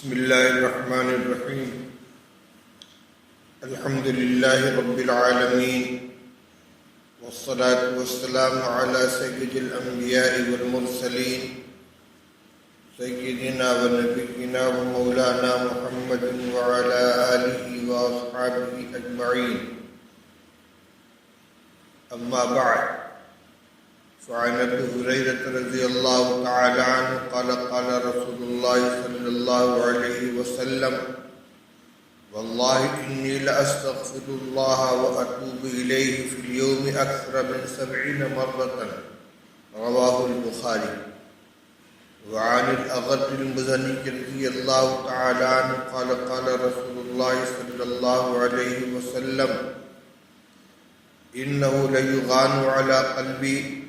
بسم الله الرحمن الرحيم. الحمد لله رب العالمين، والصلاة والسلام على سيد الأنبياء والمرسلين سيدنا ونبينا ومولانا محمد وعلى آله وأصحابه أجمعين. أما بعد، فعن ابي هريره رضي الله تعالى عنه قال قال رسول الله صلى الله عليه وسلم: والله اني لاستغفر الله واتوب اليه في اليوم اكثر من 70 مره. رواه البخاري. وعن الاغر المزني رضي الله تعالى عنه قال قال رسول الله صلى الله عليه وسلم: انه ليغان على قلبي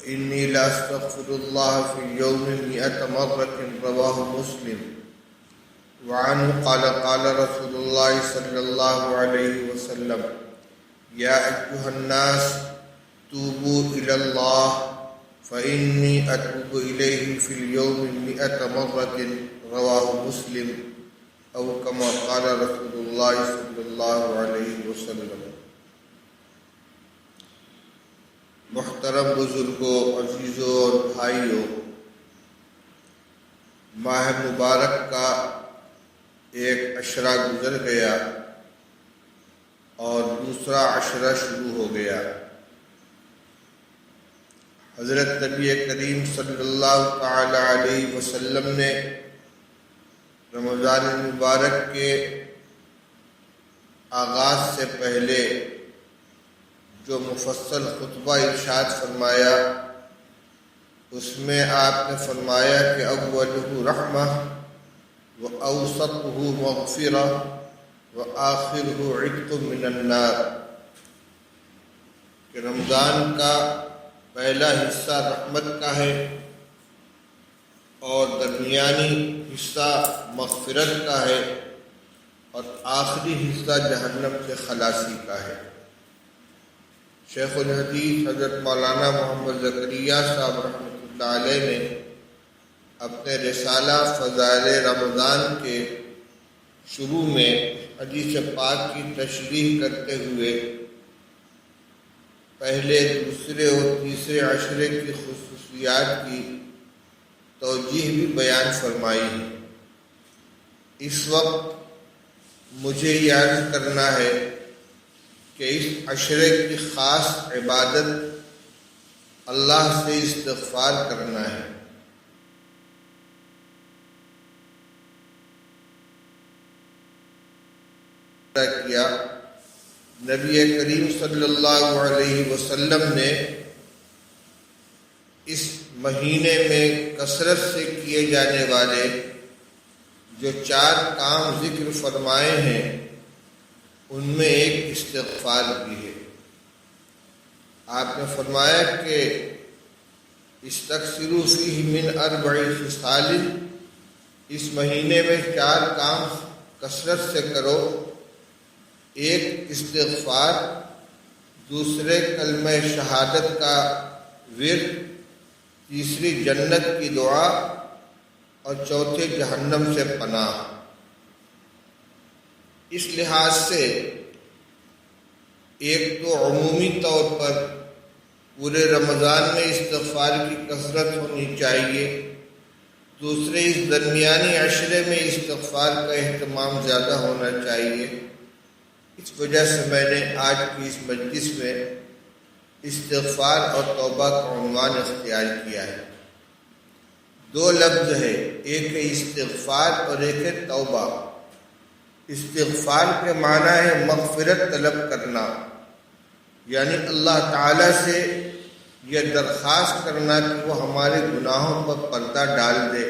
إني لا أستغفر الله في اليوم 100 مرة. رواه مسلم. وعنه قال قال رسول الله صلى الله عليه وسلم: يا أيها الناس توبوا إلى الله فإني أتوب إليه في اليوم 100 مرة. رواه مسلم. أو كما قال رسول الله صلى الله عليه وسلم. محترم بزرگوں، عزیزوں اور بھائیوں، ماہ مبارک کا ایک عشرہ گزر گیا اور دوسرا عشرہ شروع ہو گیا. حضرت نبی کریم صلی اللہ تعالی علیہ وسلم نے رمضان المبارک کے آغاز سے پہلے جو مفصل خطبہ ارشاد فرمایا، اس میں آپ نے فرمایا کہ اولہ رحمہ و اوسطہ مغفرہ و آخرہ عتق من النار، کہ رمضان کا پہلا حصہ رحمت کا ہے اور درمیانی حصہ مغفرت کا ہے اور آخری حصہ جہنم سے خلاصی کا ہے. شیخ الحدیث حضرت مولانا محمد زکریا صاحب رحمۃ اللہ علیہ نے اپنے رسالہ فضائل رمضان کے شروع میں حدیث پاک کی تشریح کرتے ہوئے پہلے، دوسرے اور تیسرے عشرے کی خصوصیات کی توجیہ بھی بیان فرمائی ہے. اس وقت مجھے یہ عرض کرنا ہے کہ اس عشرے کی خاص عبادت اللہ سے استغفار کرنا ہے. کیا نبی کریم صلی اللہ علیہ وسلم نے اس مہینے میں کثرت سے کیے جانے والے جو 4 کام ذکر فرمائے ہیں، ان میں ایک استغفار بھی ہے. آپ نے فرمایا کہ استکثروا فیہ من 4 خصال، اس مہینے میں 4 کام کثرت سے کرو. ایک استغفار، دوسرے کلمہ شہادت کا ورد، تیسری جنت کی دعا اور چوتھے جہنم سے پناہ. اس لحاظ سے ایک تو عمومی طور پر پورے رمضان میں استغفار کی کثرت ہونی چاہیے، دوسرے اس درمیانی عشرے میں استغفار کا اہتمام زیادہ ہونا چاہیے. اس وجہ سے میں نے آج کی اس مجلس میں استغفار اور توبہ کا عنوان اختیار کیا ہے. 2 لفظ ہے، ایک ہے استغفار اور ایک ہے توبہ. استغفار کے معنی ہے مغفرت طلب کرنا، یعنی اللہ تعالیٰ سے یہ درخواست کرنا کہ وہ ہمارے گناہوں پر پردہ ڈال دے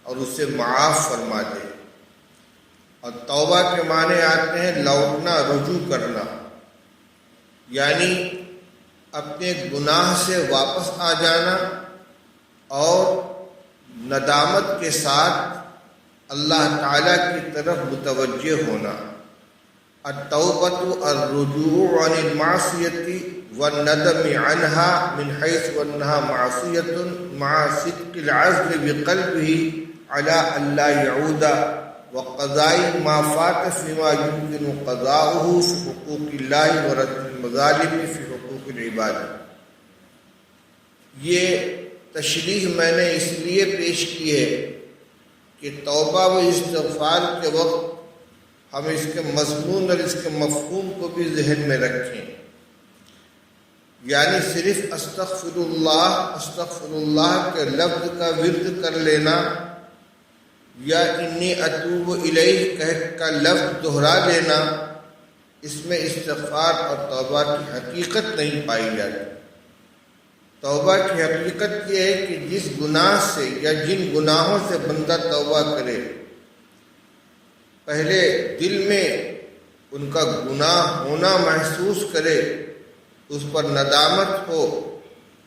اور اسے معاف فرما دے. اور توبہ کے معنی آتے ہیں لوٹنا، رجوع کرنا، یعنی اپنے گناہ سے واپس آ جانا اور ندامت کے ساتھ اللہ تعالیٰ کی طرف متوجہ ہونا. التوبۃ الرجوع عن المعصیۃ والندم عنها من حيث انها معصیۃ مع صدق العزم بقلبه علی اللہ یعود وقضاء ما فات فيما يمكن قضاؤه في حقوق اللہ ورد المظالم في حقوق العباد. یہ تشریح میں نے اس لیے پیش کی ہے کہ توبہ و استغفار کے وقت ہم اس کے مضمون اور اس کے مفہوم کو بھی ذہن میں رکھیں. یعنی صرف استغفر اللہ کے لفظ کا ورد کر لینا یا انی اتوب الیہ کہہ کا لفظ دہرا لینا، اس میں استغفار اور توبہ کی حقیقت نہیں پائی جاتی. توبہ کی حقیقت یہ ہے کہ جس گناہ سے یا جن گناہوں سے بندہ توبہ کرے، پہلے دل میں ان کا گناہ ہونا محسوس کرے، اس پر ندامت ہو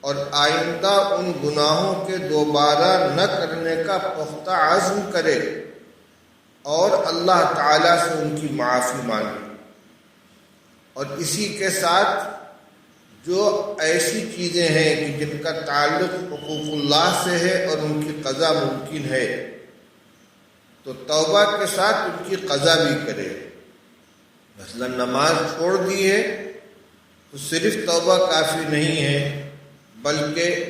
اور آئندہ ان گناہوں کے دوبارہ نہ کرنے کا پختہ عزم کرے اور اللہ تعالیٰ سے ان کی معافی مانگے. اور اسی کے ساتھ جو ایسی چیزیں ہیں کہ جن کا تعلق حقوق اللہ سے ہے اور ان کی قضا ممکن ہے، تو توبہ کے ساتھ ان کی قضا بھی کرے. مثلا نماز چھوڑ دی ہے تو صرف توبہ کافی نہیں ہے، بلکہ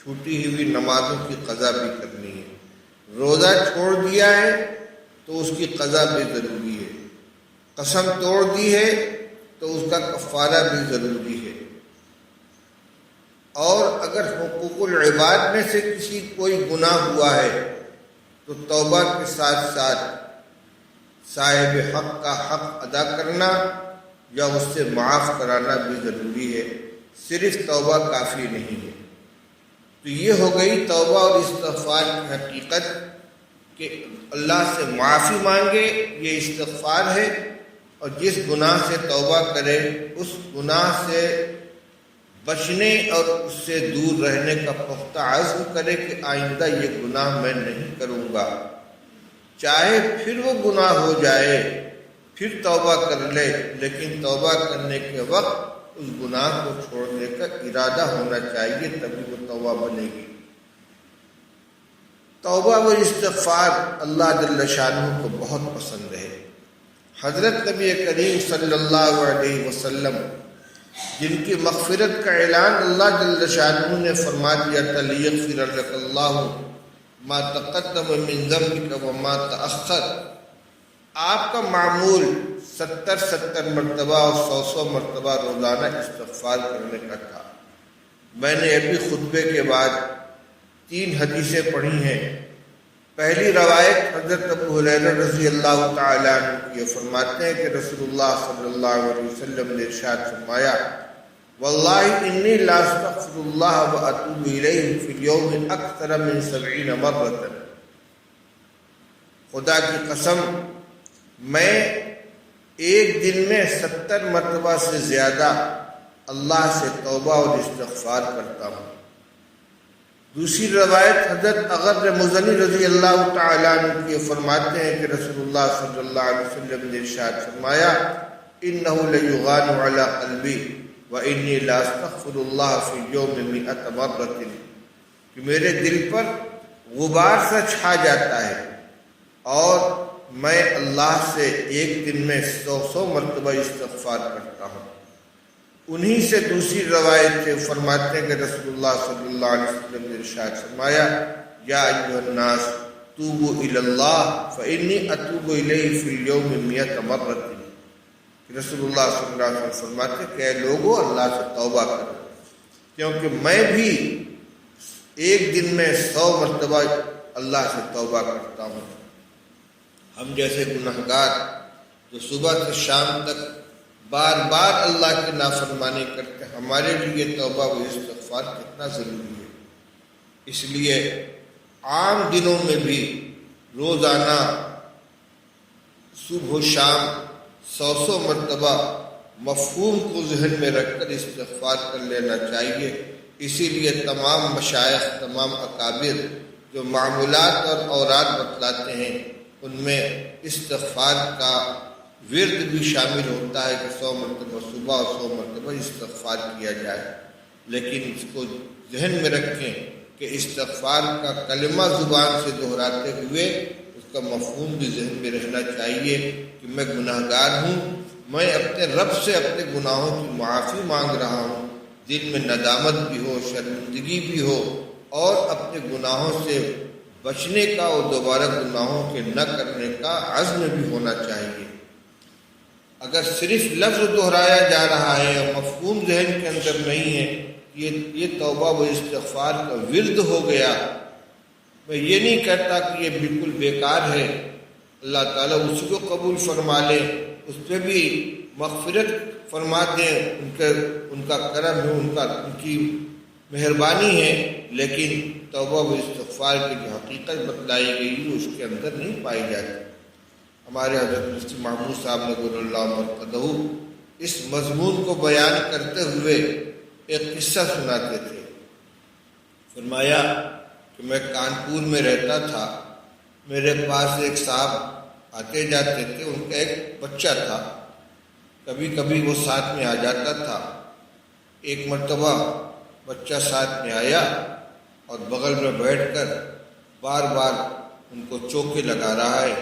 چھوٹی ہوئی نمازوں کی قضا بھی کرنی ہے. روزہ چھوڑ دیا ہے تو اس کی قضا بھی ضروری ہے. قسم توڑ دی ہے تو اس کا کفارہ بھی ضروری ہے. اور اگر حقوق العباد میں سے کسی کوئی گناہ ہوا ہے تو توبہ کے ساتھ ساتھ صاحب حق کا حق ادا کرنا یا اس سے معاف کرانا بھی ضروری ہے. صرف توبہ کافی نہیں ہے. تو یہ ہو گئی توبہ اور استغفار کی حقیقت کہ اللہ سے معافی مانگے، یہ استغفار ہے. اور جس گناہ سے توبہ کرے اس گناہ سے بچنے اور اس سے دور رہنے کا پختہ عزم کرے کہ آئندہ یہ گناہ میں نہیں کروں گا. چاہے پھر وہ گناہ ہو جائے پھر توبہ کر لے، لیکن توبہ کرنے کے وقت اس گناہ کو چھوڑنے کا ارادہ ہونا چاہیے، تبھی وہ توبہ بنے گی. توبہ و استغفار اللہ جل شانہ کو بہت پسند ہے. حضرت نبی کریم صلی اللہ علیہ وسلم جن کی مغفرت کا اعلان اللہ جل شانہ نے فرما دیا تھا، لیغفر لک اللہ ما تقدم من ذنبک وما تأخر. آپ کا معمول 70 مرتبہ اور 100 مرتبہ روزانہ استغفار کرنے کا تھا. میں نے ابھی خطبے کے بعد 3 حدیثیں پڑھی ہیں. پہلی روایت حضرت ابو ہریرہ رضی اللہ تعالی عنہ کی فرماتے ہیں کہ رسول اللہ صلی اللہ علیہ وسلم نے ارشاد فرمایا، واللہ انی لا استغفر اللہ واتوب الیہ فی اليوم اکثر من 70 مرۃ. خدا کی قسم میں ایک دن میں 70 مرتبہ سے زیادہ اللہ سے توبہ اور استغفار کرتا ہوں. دوسری روایت حضرت اغر مزنی رضی اللہ تعالی عنہ کی فرماتے ہیں کہ رسول اللہ صلی اللہ علیہ وسلم نے ارشاد فرمایا، انہ لیغان علی قلبی وانی لا استغفر اللہ فی اليوم 100 مرۃ. کہ میرے دل پر غبار سا چھا جاتا ہے اور میں اللہ سے ایک دن میں 100 مرتبہ استغفار کرتا ہوں. انہی سے دوسری روایت سے فرماتے ہیں کہ رسول اللہ صلی اللہ علیہ وسلم نے ارشاد فرمایا، یا ایھا الناس توبوا الی اللہ فانی اتوب الیہ فی اليوم 100 مرۃ. رسول اللہ صلی اللہ علیہ وسلم فرماتے ہیں کہ اے لوگو اللہ سے توبہ کرو، کیونکہ میں بھی ایک دن میں 100 مرتبہ اللہ سے توبہ کرتا ہوں. ہم جیسے گنہگار جو صبح سے شام تک بار بار اللہ کی نافرمانی کرتے، ہمارے لیے توبہ و استغفار کتنا ضروری ہے. اس لیے عام دنوں میں بھی روزانہ صبح و شام 100 مرتبہ مفہوم کو ذہن میں رکھ کر استغفار کر لینا چاہیے. اسی لیے تمام مشائخ، تمام اکابر جو معمولات اور اوراد بتلاتے ہیں ان میں استغفار کا ورد بھی شامل ہوتا ہے کہ 100 مرتبہ صبح اور 100 مرتبہ استغفار کیا جائے. لیکن اس کو ذہن میں رکھیں کہ استغفار کا کلمہ زبان سے دہراتے ہوئے اس کا مفہوم بھی ذہن میں رہنا چاہیے کہ میں گناہگار ہوں، میں اپنے رب سے اپنے گناہوں کی معافی مانگ رہا ہوں، دل میں ندامت بھی ہو، شرمندگی بھی ہو، اور اپنے گناہوں سے بچنے کا اور دوبارہ گناہوں کے نہ کرنے کا عزم بھی ہونا چاہیے۔ اگر صرف لفظ دہرایا جا رہا ہے اور مفہوم ذہن کے اندر نہیں ہے، یہ توبہ و استغفار کا ورد ہو گیا، میں یہ نہیں کہتا کہ یہ بالکل بیکار ہے، اللہ تعالیٰ اس کو قبول فرما لے، اس پہ بھی مغفرت فرما دیں، ان کا کرم ہے، ان کی مہربانی ہے، لیکن توبہ و استغفار کی جو حقیقت بتلائی گئی اس کے اندر نہیں پائی جاتی۔ ہمارے حضرت مفتی محمود صاحب نور اللہ مرقدہ اس مضمون کو بیان کرتے ہوئے ایک قصہ سناتے تھے۔ فرمایا کہ میں کانپور میں رہتا تھا، میرے پاس ایک صاحب آتے جاتے تھے، ان کا ایک بچہ تھا، کبھی کبھی وہ ساتھ میں آ جاتا تھا۔ ایک مرتبہ بچہ ساتھ میں آیا اور بغل میں بیٹھ کر بار بار ان کو چوکے لگا رہا ہے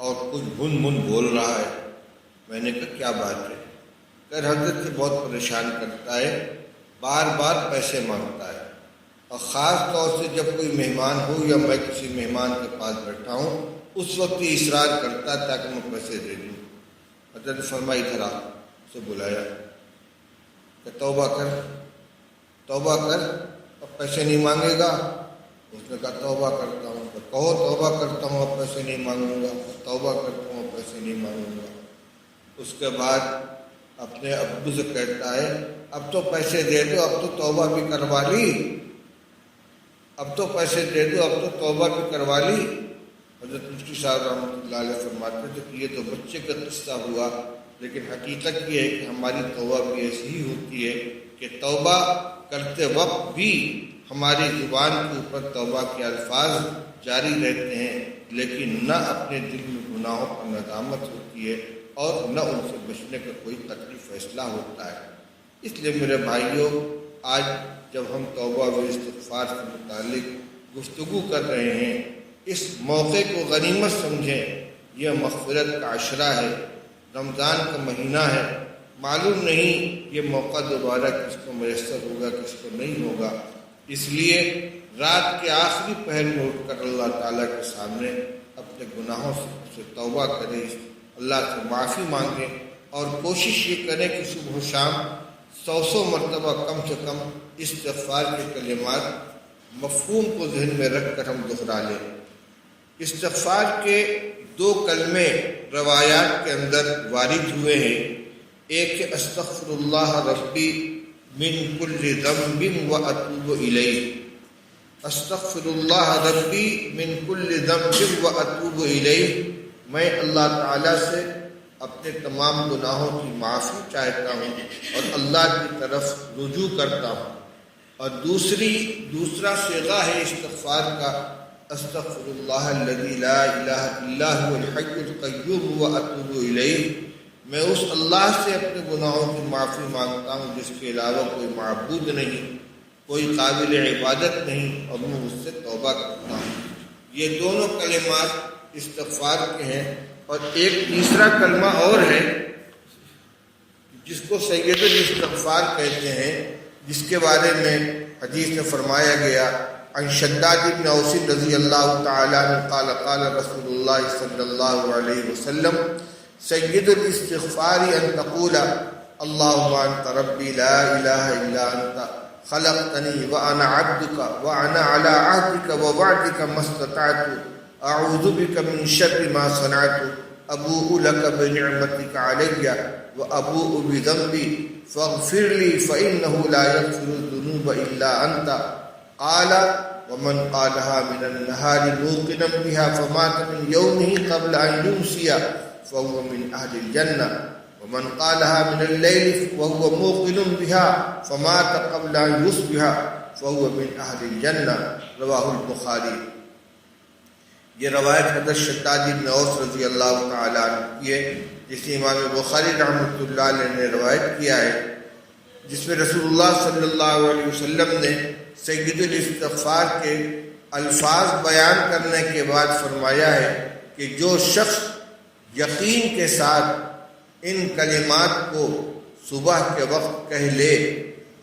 اور کچھ بھن بھن بول رہا ہے۔ میں نے کہا کیا بات ہے؟ کہ حضرت سے بہت پریشان کرتا ہے، بار بار پیسے مانگتا ہے، اور خاص طور سے جب کوئی مہمان ہو یا میں کسی مہمان کے پاس بیٹھا ہوں اس وقت یہ اصرار کرتا ہے تاکہ میں پیسے دے دوں۔ حضرت نے فرمایا ادھر آ، اسے بلایا کہ توبہ کر اب پیسے نہیں مانگے گا؟ اس نے کہا توبہ کرتا ہوں۔ کہو توبہ کرتا ہوں اب پیسے نہیں مانگوں گا، توبہ کرتا ہوں اب پیسے نہیں مانگوں گا۔ اس کے بعد اپنے ابو سے کہتا ہے اب تو پیسے دے دو، اب تو توبہ بھی کروا لی، اب تو پیسے دے دو، اب تو توبہ بھی کروا لی۔ حضرت مفتی صاحب رحمۃ اللہ علیہ فرماتے تھے کہ یہ تو بچے کا قصہ ہوا، لیکن حقیقت یہ ہے کہ ہماری توبہ بھی ایسی ہی ہوتی ہے کہ توبہ کرتے وقت بھی ہماری زبان کے اوپر توبہ کے الفاظ جاری رہتے ہیں، لیکن نہ اپنے دل میں گناہوں پر ندامت ہوتی ہے اور نہ ان سے بچنے کا کوئی قطعی فیصلہ ہوتا ہے۔ اس لیے میرے بھائیوں، آج جب ہم توبہ و استغفار کے متعلق گفتگو کر رہے ہیں، اس موقع کو غنیمت سمجھیں۔ یہ مغفرت کا عشرہ ہے، رمضان کا مہینہ ہے، معلوم نہیں یہ موقع دوبارہ کس کو میسر ہوگا کس کو نہیں ہوگا۔ اس لیے رات کے آخری پہر میں اٹھ کر اللہ تعالیٰ کے سامنے اپنے گناہوں سے توبہ کریں، اللہ سے معافی مانگیں، اور کوشش یہ کریں کہ صبح و شام 100 مرتبہ کم سے کم استغفار کے کلمات مفہوم کو ذہن میں رکھ کر ہم دہرا لیں۔ استغفار کے 2 کلمے روایات کے اندر وارد ہوئے ہیں، ایک استغفر اللہ ربی من کل ذنب واتوب الیہ، استغفر اللہ ربی من کل ذنب واتوب الیہ، میں اللہ تعالیٰ سے اپنے تمام گناہوں کی معافی چاہتا ہوں اور اللہ کی طرف رجوع کرتا ہوں۔ اور دوسرا صیغہ ہے استغفار کا، استغفر اللہ الذی لا الہ الا هو الحی القیوم واتوب الیہ، میں اس اللہ سے اپنے گناہوں کی معافی مانگتا ہوں جس کے علاوہ کوئی معبود نہیں، کوئی قابل عبادت نہیں، اور میں اس سے توبہ کرتا ہوں۔ یہ دونوں کلمات استغفار کے ہیں، اور ایک تیسرا کلمہ اور ہے جس کو سید الاستغفار کہتے ہیں، جس کے بارے میں حدیث میں فرمایا گیا، عن شداد بن اوس رضی اللہ تعالی عنہ قال قال رسول اللہ صلی اللہ علیہ وسلم سید الاستغفار ان تقول اللهم انت ربی لا الہ الا انت خلقتنی وانا عبدک وانا على عهدك ووعدك ما استطعت اعوذ بک من شر ما صنعت ابوء لك بنعمتك علی وابوء بذنبی فاغفر لي فانه لا يغفر الذنوب الا انت قال ومن قالها من النهار موقنا بها فمات من يومه قبل ان يمسي فهو من اهل الجنة ومن قالها من الليل وهو موقن بها فمات قبل ان يصبح فهو من اهل الجنة رواہ البخاری۔ یہ روایت حضرت شداد بن اوس رضی اللہ تعالی عنہ کی ہے، جس امام بخاری رحمۃ اللہ علیہ نے روایت کیا ہے، جس میں رسول اللہ صلی اللہ علیہ وسلم نے سید الاستغفار کے الفاظ بیان کرنے کے بعد فرمایا ہے کہ جو شخص یقین کے ساتھ ان کلمات کو صبح کے وقت کہہ لے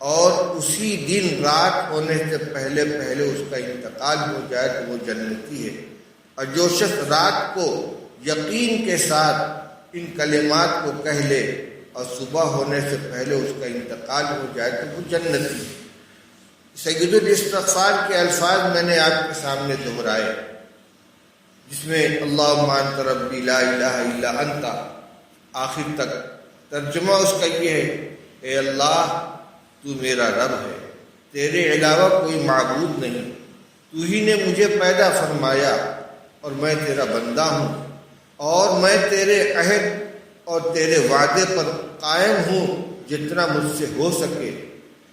اور اسی دن رات ہونے سے پہلے اس کا انتقال ہو جائے تو وہ جنتی ہے، اور جو شخص رات کو یقین کے ساتھ ان کلمات کو کہہ لے اور صبح ہونے سے پہلے اس کا انتقال ہو جائے تو وہ جنتی ہے۔ سید الاستغفار کے الفاظ میں نے آپ کے سامنے دہرائے، جس میں اللہم انت ربی لا الہ الا انت آخر تک ترجمہ اس کا یہ ہے، اے اللہ تو میرا رب ہے، تیرے علاوہ کوئی معبود نہیں، تو ہی نے مجھے پیدا فرمایا اور میں تیرا بندہ ہوں، اور میں تیرے عہد اور تیرے وعدے پر قائم ہوں جتنا مجھ سے ہو سکے۔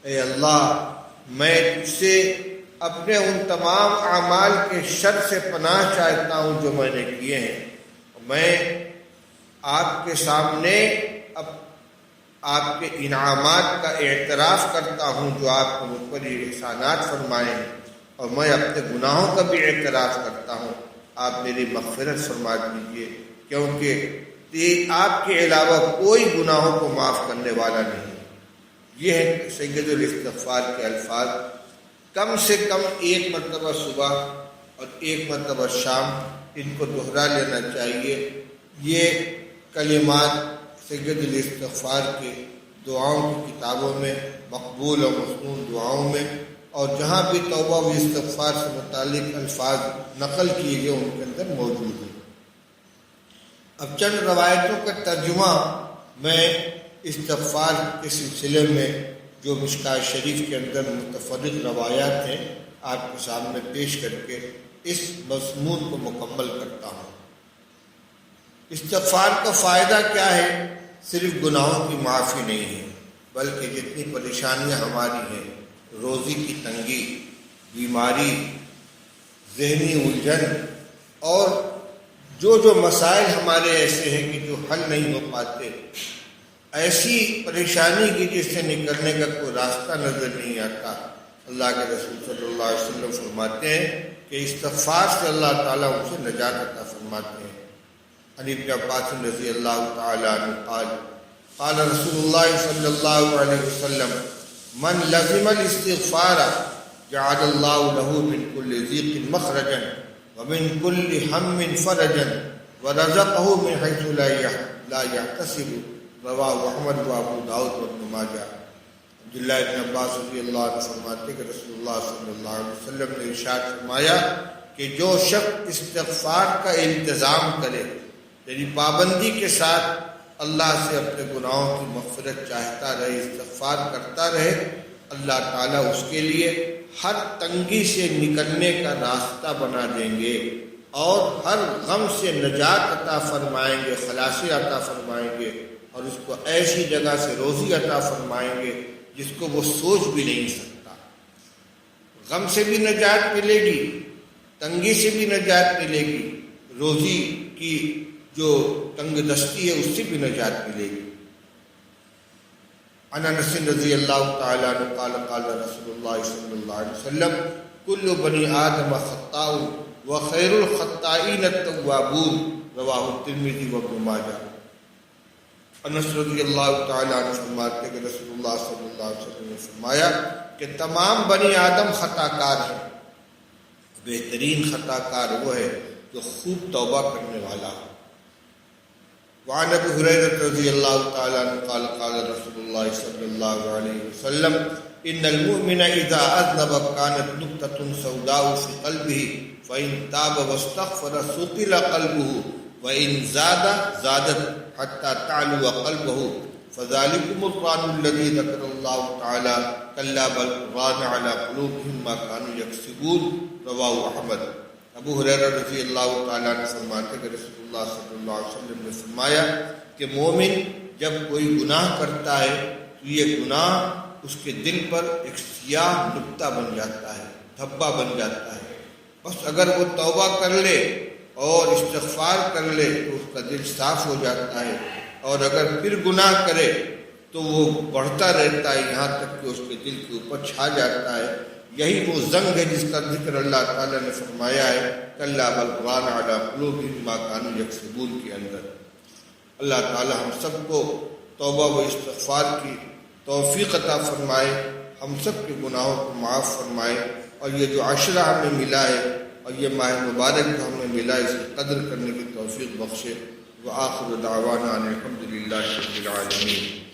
اے اللہ میں تجھ سے اپنے ان تمام اعمال کے شر سے پناہ چاہتا ہوں جو میں نے کیے ہیں، میں آپ کے سامنے آپ کے انعامات کا اعتراف کرتا ہوں جو آپ نے مجھ پر یہ احسانات فرمائے ہیں، اور میں اپنے گناہوں کا بھی اعتراف کرتا ہوں، آپ میری مغفرت فرما دیجیے، کیونکہ آپ کے علاوہ کوئی گناہوں کو معاف کرنے والا نہیں۔ یہ ہے سید الاستغفار کے الفاظ۔ کم سے کم ایک مرتبہ صبح اور ایک مرتبہ شام ان کو دہرا لینا چاہیے۔ یہ کلمات سید الاستغفار کے دعاؤں کی کتابوں میں، مقبول و مسنون دعاؤں میں، اور جہاں بھی توبہ و استغفار سے متعلق الفاظ نقل کیے گئے ان کے اندر موجود ہیں۔ اب چند روایتوں کا ترجمہ میں استغفار کے سلسلے میں جو مشکوٰۃ شریف کے اندر متفرق روایات ہیں آپ کے سامنے پیش کر کے اس مضمون کو مکمل کرتا ہوں۔ استغفار کا فائدہ کیا ہے؟ صرف گناہوں کی معافی نہیں ہے، بلکہ جتنی پریشانیاں ہماری ہیں، روزی کی تنگی، بیماری، ذہنی الجھن، اور جو مسائل ہمارے ایسے ہیں کہ جو حل نہیں ہو پاتے، ایسی پریشانی کی جس سے نکلنے کا کوئی راستہ نظر نہیں آتا، اللہ کے رسول صلی اللہ علیہ وسلم فرماتے ہیں کہ استغفار سے اللہ تعالیٰ ان سے نجات عطا فرماتے ہیں۔ عن ابن عباس رضی اللہ تعالیٰ عنہ قال قال رسول اللہ صلی اللہ علیہ وسلم من لزم الاستغفار جعل اللہ له من كل ضيق مخرجا ومن كل هم فرجا ورزقه من حيث لا يحتسب، رواہ احمد و ابو داؤد و ابن ماجہ۔ عبداللہ ابن عباس رضی اللہ عنہ فرماتے کہ رسول اللہ صلی اللہ علیہ وسلم نے ارشاد فرمایا کہ جو شخص استغفار کا التزام کرے، یعنی پابندی کے ساتھ اللہ سے اپنے گناہوں کی مغفرت چاہتا رہے، استغفار کرتا رہے، اللہ تعالیٰ اس کے لیے ہر تنگی سے نکلنے کا راستہ بنا دیں گے اور ہر غم سے نجات عطا فرمائیں گے، خلاصی عطا فرمائیں گے، اور اس کو ایسی جگہ سے روزی عطا فرمائیں گے جس کو وہ سوچ بھی نہیں سکتا۔ غم سے بھی نجات ملے گی، تنگی سے بھی نجات ملے گی، روزی کی جو تنگ دستی ہے اس سے بھی نجات ملے گی۔ عن انس رضی اللہ تعالیٰ عنہ قال قال رسول اللہ صلی اللہ علیہ وسلم کل بنی آدم خطاء وخیر الخطائین التوابون، رواہ الترمذی و ابن ماجہ۔ انس رضی اللہ تعالیٰ عنہ فرماتے کہ رسول اللہ صلی اللہ علیہ وسلم نے فرمایا کہ تمام بنی آدم خطا کار ہیں، بہترین خطا کار وہ ہے جو خوب توبہ کرنے والا ہے۔ وعن ابی ہریرہ رضی اللہ تعالیٰ عنہ قال قال رسول اللہ صلی اللہ علیہ وسلم ان المؤمن اذا اذنب كانت نقطة سوداء في قلبه فإن تاب واستغفر ثقل قلبه وإن زادت حتى تعلو قلبه فذلكم الران الذي ذكر الله تعالى كلا بل ران على قلوبهم ما كانوا يكسبون، رواہ احمد۔ ابو ہریرہ رضی اللہ تعالیٰ عنہ فرماتے کہ رسول اللہ صلی اللہ علیہ وسلم نے فرمایا کہ مومن جب کوئی گناہ کرتا ہے تو یہ گناہ اس کے دل پر ایک سیاہ نقطہ بن جاتا ہے، دھبا بن جاتا ہے۔ بس اگر وہ توبہ کر لے اور استغفار کر لے تو اس کا دل صاف ہو جاتا ہے، اور اگر پھر گناہ کرے تو وہ بڑھتا رہتا ہے یہاں تک کہ اس کے دل کے اوپر چھا جاتا ہے۔ یہی وہ زنگ ہے جس کا ذکر اللہ تعالیٰ نے فرمایا ہے کلا بل ران علی قلوبہم ما کانوا یکسبون کے اندر۔ اللہ تعالیٰ ہم سب کو توبہ و استغفار کی توفیق عطا فرمائے، ہم سب کے گناہوں کو معاف فرمائے، اور یہ جو عشرہ ہمیں ملا ہے اور یہ ماہ مبارک جو ہمیں ملا ہے اس کی قدر کرنے کی توفیق بخشے۔ وآخر دعوانا ان الحمد للہ رب العالمین۔